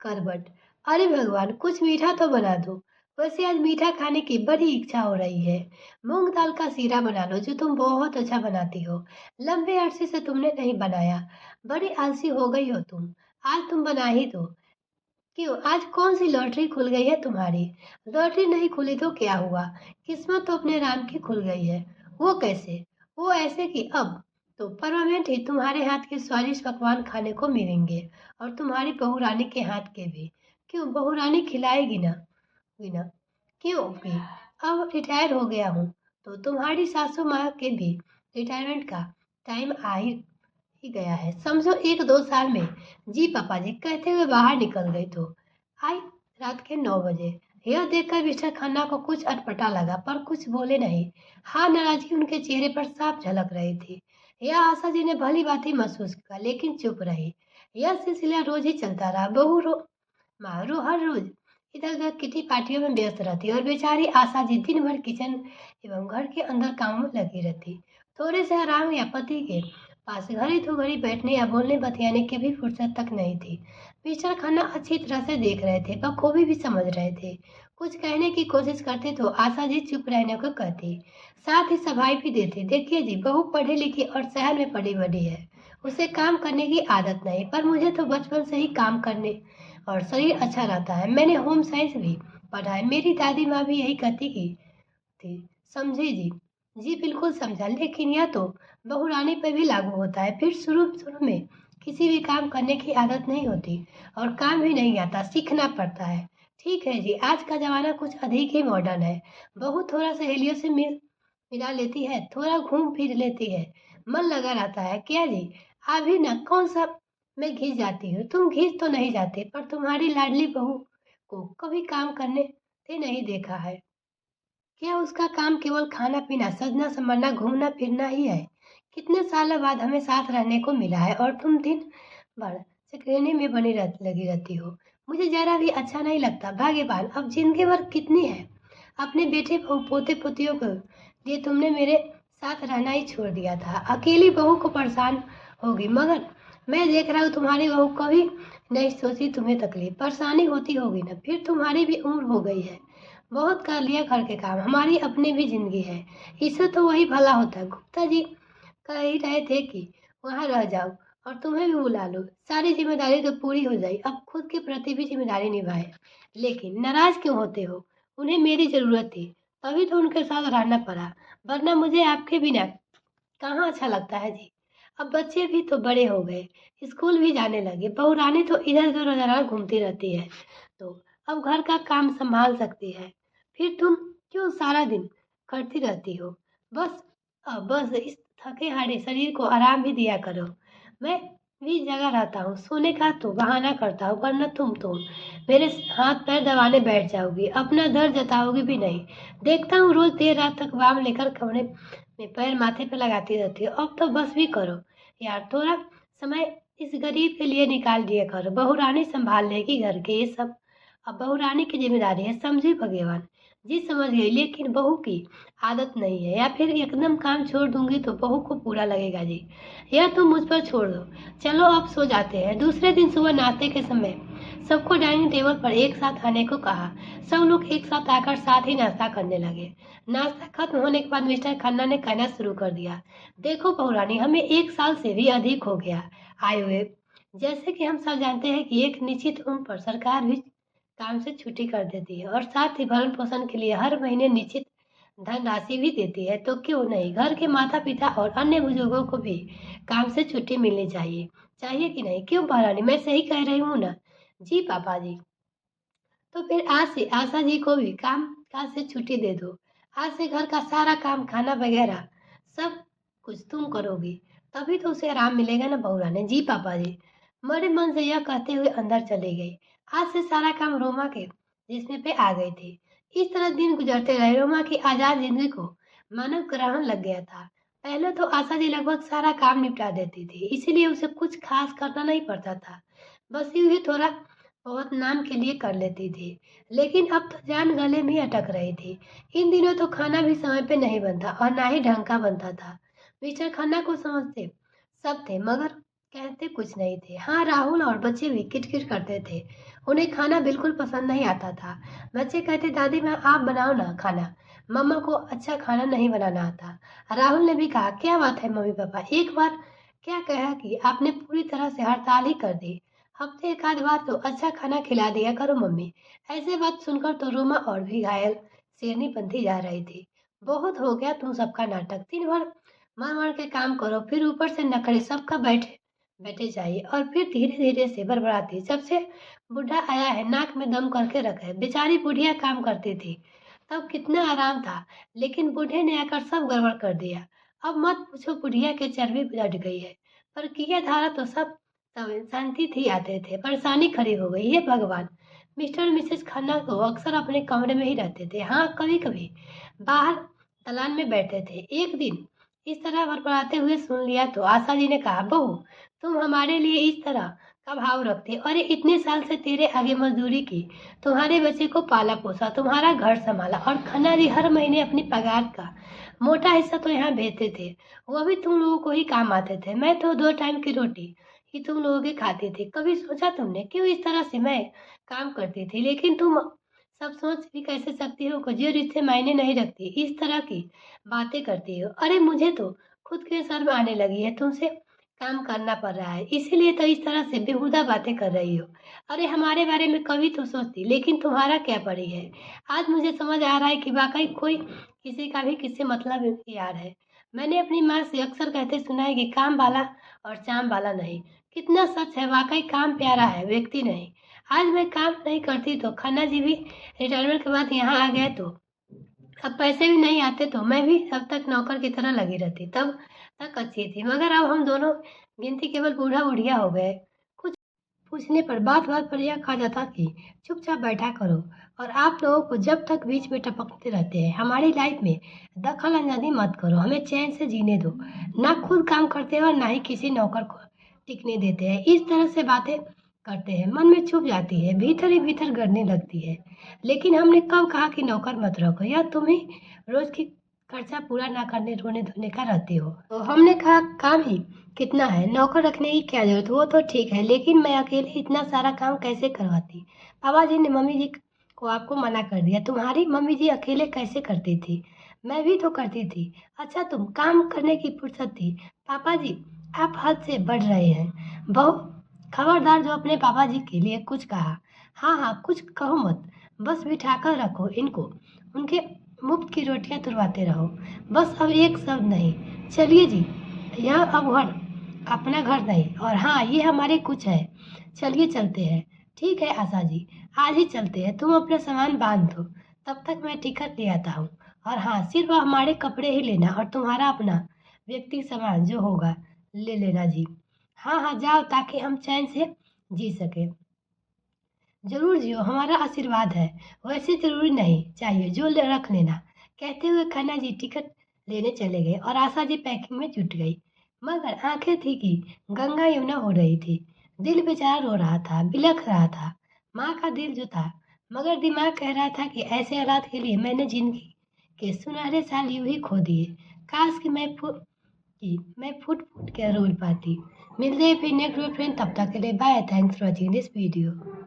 करबट। अरे भगवान, कुछ मीठा तो बना दो। वैसे आज मीठा खाने की बड़ी इच्छा हो रही है। मूंग दाल का सीरा बना लो, जो तुम बहुत अच्छा बनाती हो। लंबे अरसे से तुमने नहीं बनाया। बड़ी आलसी हो गई हो तुम। आज तुम बना ही दो। क्यों, आज कौन सी लॉटरी खुल गई है तुम्हारी? लॉटरी नहीं खुली तो क्या हुआ? किस्मत तो अपने राम की खुल गई है। वो कैसे? वो ऐसे कि अब तो परमानेंट ही तुम्हारे हाथ के स्वादिष्ट पकवान खाने को मिलेंगे, और तुम्हारी बहू रानी के हाथ के भी। क्यों, बहू रानी खिलाएगी ना? बिना क्यों भी? अब रिटायर हो गया हूँ तो तुम्हारी सासू माँ के भी रिटायरमेंट का टाइम ही गया है। समझो 1-2 साल में। जी पापा जी कहते हुए बाहर निकल गई तो आई रात के 9 बजे। यह देखकर मिस्टर खन्ना को कुछ अटपटा लगा, पर कुछ बोले नहीं। हाँ, नाराजगी उनके चेहरे पर साफ झलक रही थी। यह आशा जी ने भली बात ही महसूस किया, लेकिन चुप रही। यह सिलसिला रोज ही चलता रहा। मारू हर रोज इधर-उधर किटी पार्टियों में व्यस्त रहती और बेचारी आशा जी दिन भर किचन एवं घर के अंदर कामों में लगी रहती। थोड़े से आराम या पति के पास घड़ी तो घड़ी बैठने या बोलने बतियाने की भी फुर्सत तक नहीं थी। मिस्टर खन्ना अच्छी तरह से देख रहे थे, बखूबी भी समझ रहे थे। कुछ कहने की कोशिश करते तो आशा जी चुप रहने को कहती, साथ ही सफाई भी देती। देखिए जी, बहू पढ़ी लिखी और शहर में पड़ी बड़ी है। उसे काम करने की आदत नहीं, पर मुझे तो बचपन से ही काम करने और शरीर अच्छा रहता है। मैंने होम साइंस भी पढ़ा है। मेरी दादी माँ भी यही कहती की थी। समझी जी? जी बिल्कुल समझा, लेकिन यह तो बहुरानी पर भी लागू होता है। फिर शुरू शुरू में किसी भी काम करने की आदत नहीं होती और काम भी नहीं आता, सीखना पड़ता है। ठीक है जी, आज का जमाना कुछ अधिक ही मॉडर्न है। बहू थोड़ा सहेलियों से मिला लेती है, थोड़ा घूम फिर लेती है, मन लगा रहता है। क्या जी, अभी ना कौन सा मैं घिस जाती हूँ? तुम घिस तो नहीं जाते, पर तुम्हारी लाडली बहू को कभी काम करने से नहीं देखा है। क्या उसका काम केवल खाना पीना, सजना संवरना, घूमना फिरना ही है? कितने सालों बाद हमें साथ रहने को मिला है और तुम दिन भर सिकरेने में लगी रहती हो। मुझे जरा भी अच्छा नहीं लगता। भाग्यवान, अब जिंदगी भर कितनी है। अपने बेटे बहू पोते पोतियों को लिए तुमने मेरे साथ रहना ही छोड़ दिया था। अकेली बहू को परेशान होगी, मगर मैं देख रहा हूँ तुम्हारी बहू कभी नहीं सोची तुम्हें तकलीफ परेशानी होती होगी ना। फिर तुम्हारी भी उम्र हो गई है, बहुत कर लिया घर के काम। हमारी अपनी भी जिंदगी है, इससे तो वही भला होता है। गुप्ता जी कह ही रहे थे कि वहाँ रह जाओ और तुम्हें भी बुला लो। सारी जिम्मेदारी तो पूरी हो जाए, अब खुद के प्रति भी जिम्मेदारी निभाए। लेकिन नाराज क्यों होते हो? उन्हें मेरी जरूरत थी, तभी तो उनके साथ रहना पड़ा, वरना मुझे आपके बिना कहाँ अच्छा लगता है जी। अब बच्चे भी तो बड़े हो गए, स्कूल भी जाने लगे। बहू रानी तो इधर उधर रोजाना घूमती रहती है, तो अब घर का काम संभाल सकती है। फिर तुम क्यों सारा दिन करती रहती हो? बस बस इस थके हारे शरीर को आराम भी दिया करो। मैं भी जगह रहता हूँ, सोने का तो बहाना करता हूँ, वरना तुम तो मेरे हाथ पैर दबाने बैठ जाओगी, अपना दर्द जताओगी भी नहीं। देखता हूँ रोज देर रात तक वाम लेकर कमरे में पैर माथे पे लगाती रहती हो। अब तो बस भी करो यार, थोड़ा समय इस गरीब के लिए निकाल दिया करो। बहू रानी संभाल लेगी घर के ये सब, अब बहू रानी की जिम्मेदारी है, समझी भगवान? जी समझ गई, लेकिन बहू की आदत नहीं है, या फिर एकदम काम छोड़ दूंगी तो बहू को पूरा लगेगा जी। यह तुम मुझ पर छोड़ दो। चलो अब सो जाते हैं। दूसरे दिन सुबह नाश्ते के समय सबको डाइनिंग टेबल पर एक साथ आने को कहा। सब लोग एक साथ आकर साथ ही नाश्ता करने लगे। नाश्ता खत्म होने के बाद मिस्टर खन्ना ने कहना शुरू कर दिया, देखो बहू रानी, हमें 1 साल से भी अधिक हो गया आए हुए। जैसे कि हम सब जानते हैं कि एक निश्चित उम्र पर सरकार भी काम से छुट्टी कर देती है और साथ ही भरण पोषण के लिए हर महीने निश्चित धनराशि भी देती है। तो क्यों नहीं, घर के माता पिता और अन्य बुजुर्गों को भी काम से छुट्टी मिलनी चाहिए। चाहिए कि नहीं? क्यों महारानी, मैं सही कह रही हूँ ना? जी पापा जी। तो फिर आज से आशा जी को भी काम काज से छुट्टी दे दो। आज से घर का सारा काम, खाना वगैरह सब कुछ तुम करोगी, तभी तो उसे आराम मिलेगा ना बहू रानी। जी पापा जी। बड़े मन से यह कहते हुए अंदर चली गई। आज से सारा काम रोमा के जिस्म पे आ गई थी। इस तरह दिन गुजरते रहे। रोमा की आजाद जिंदगी को मानव ग्रहण लग गया था। पहले तो आशा जी लगभग सारा काम निपटा देती थी, इसीलिए उसे कुछ खास करना नहीं पड़ता था। बस यूं ही थोड़ा बहुत नाम के लिए कर लेती थी, लेकिन अब तो जान गले में अटक रही थी। इन दिनों तो खाना भी समय पे नहीं बनता और ना ही ढंग का बनता था। मिस्टर खन्ना को समझते सब थे, मगर कहते कुछ नहीं थे। हाँ, राहुल और बच्चे भी किटकिट करते थे। उन्हें खाना बिल्कुल पसंद नहीं आता था। बच्चे कहते, दादी माँ आप बनाओ ना खाना, मम्मा को अच्छा खाना नहीं बनाना आता। राहुल ने भी कहा, क्या बात है मम्मी पापा, एक बार क्या कहा कि आपने पूरी तरह से हड़ताल ही कर दी। हफ्ते एक आध बार तो अच्छा खाना खिला दिया करो मम्मी। ऐसे बात सुनकर तो रोमा और भी घायल शेरनी बनती जा रही थी। बहुत हो गया तुम सबका नाटक, दिन भर मर मर के काम करो, फिर ऊपर से नखरे, सबका बैठे बैठे जाइए। और फिर धीरे धीरे से बड़बड़ाती, जब से बुढ़ा आया है नाक में दम करके रखा है। बेचारी बुढ़िया काम करती थी तब कितना आराम था, लेकिन बूढ़े ने आकर सब गड़बड़ कर दिया। अब मत पूछो, बुढ़िया के चर्बी बढ़ गई है, पर किया धारा तो सब शांति थी आते थे, परेशानी खड़ी हो गई। हे भगवान। मिस्टर और मिसेस खन्ना तो अक्सर अपने कमरे में ही रहते थे। हाँ, कभी कभी बाहर दलान में बैठे थे। एक दिन इस तरह बड़बड़ाते हुए सुन लिया तो आशा जी ने कहा, बहू तुम हमारे लिए इस तरह का भाव रखते, और इतने साल से तेरे आगे मजदूरी की, तुम्हारे बच्चे को पाला पोसा, तुम्हारा घर संभाला, और खन्ना जी हर महीने अपनी पगार का मोटा हिस्सा तो यहाँ भेजते थे। वो भी तुम लोगों को ही काम आते थे। मैं तो 2 टाइम की रोटी ही तुम लोगों की खाती थी। कभी सोचा तुमने क्यों इस तरह से मैं काम करती थी? लेकिन तुम सब सोच भी कैसे सकती हो कि जो रिश्ते मायने नहीं रखती इस तरह की बातें करती हो। अरे मुझे तो खुद के शर्म आने लगी है, तुमसे काम करना पड़ रहा है, इसीलिए तो इस तरह से बेहुदा बातें कर रही हो। अरे हमारे बारे में कभी तो सोचती, लेकिन तुम्हारा क्या पड़ी है। आज मुझे समझ आ रहा है कि वाकई कोई किसी का भी किससे मतलब यार है। मैंने अपनी माँ से अक्सर कहते सुना है कि काम वाला और चाम वाला नहीं। कितना सच है, वाकई काम प्यारा है, व्यक्ति नहीं। आज मैं काम नहीं करती तो खन्ना जी भी रिटायरमेंट के बाद यहाँ आ गए, तो अब पैसे भी नहीं आते तो मैं भी अब तक नौकर की तरह लगी रहती। तब तक अच्छी थी, मगर अब हम दोनों गिनती केवल बूढ़ा बुढ़िया हो गए। कुछ पूछने पर बात बात पर यह कहा जाता कि चुपचाप बैठा करो, और आप लोगों को जब तक बीच में टपकते रहते हैं हमारी लाइफ में दखल अंदाजी मत करो, हमें चैन से जीने दो। ना खुद काम करते हो, ना ही किसी नौकर को टिकने देते हैं। इस तरह से बातें करते हैं, मन में छुप जाती है, भीतर ही भीतर गड़ने लगती है। लेकिन हमने कब कहा कि नौकर मत रखो, या तुम ही रोज की खर्चा पूरा ना करने रोने धोने का रहते हो। तो हमने कहा काम ही कितना है, नौकर रखने की क्या जरूरत। वो तो ठीक है, लेकिन मैं अकेले इतना सारा काम कैसे करवाती। पापा जी ने मम्मी जी को आपको मना कर दिया, तुम्हारी मम्मी जी अकेले कैसे करती थी, मैं भी तो करती थी। अच्छा तुम काम करने की फुर्सत थी। पापा जी आप हद से बढ़ रहे हैं। बहू खबरदार जो अपने पापा जी के लिए कुछ कहा, हाँ हाँ कुछ कहो मत, बस बिठाकर रखो इनको, उनके मुफ्त की रोटियां तुरवाते रहो, बस अब एक शब्द नहीं। चलिए जी, यह अब घर अपना घर नहीं, और हाँ ये हमारे कुछ है। चलिए चलते हैं। ठीक है आशा जी, आज ही चलते हैं, तुम अपने सामान बांध दो, तब तक मैं टिकट ले आता हूँ। और हाँ सिर्फ हमारे कपड़े ही लेना, और तुम्हारा अपना व्यक्ति सामान जो होगा ले लेना जी। हाँ हाँ जाओ, ताकि हम चैन से जी सके। जरूर जियो, हमारा आशीर्वाद है। वैसे जरूरी नहीं चाहिए, जो रख लेना। कहते हुए खन्ना जी टिकट लेने चले गए और आशा जी पैकिंग में जुट गई। मगर आंखें थी कि गंगा यमुना हो रही थी। दिल बेचारा रो रहा था, बिलख रहा था। माँ का दिल जो था, मगर दिमाग कह रहा था कि ऐसे हालात के लिए मैंने जिंदगी के सुनहरे साल यूं ही खो दिए। काश कि मैं फुट फुट के रोल पाती। मिलते हैं फिर नेक्स्ट फ्रेंड, तब तक के लिए bye. Thanks for watching this video.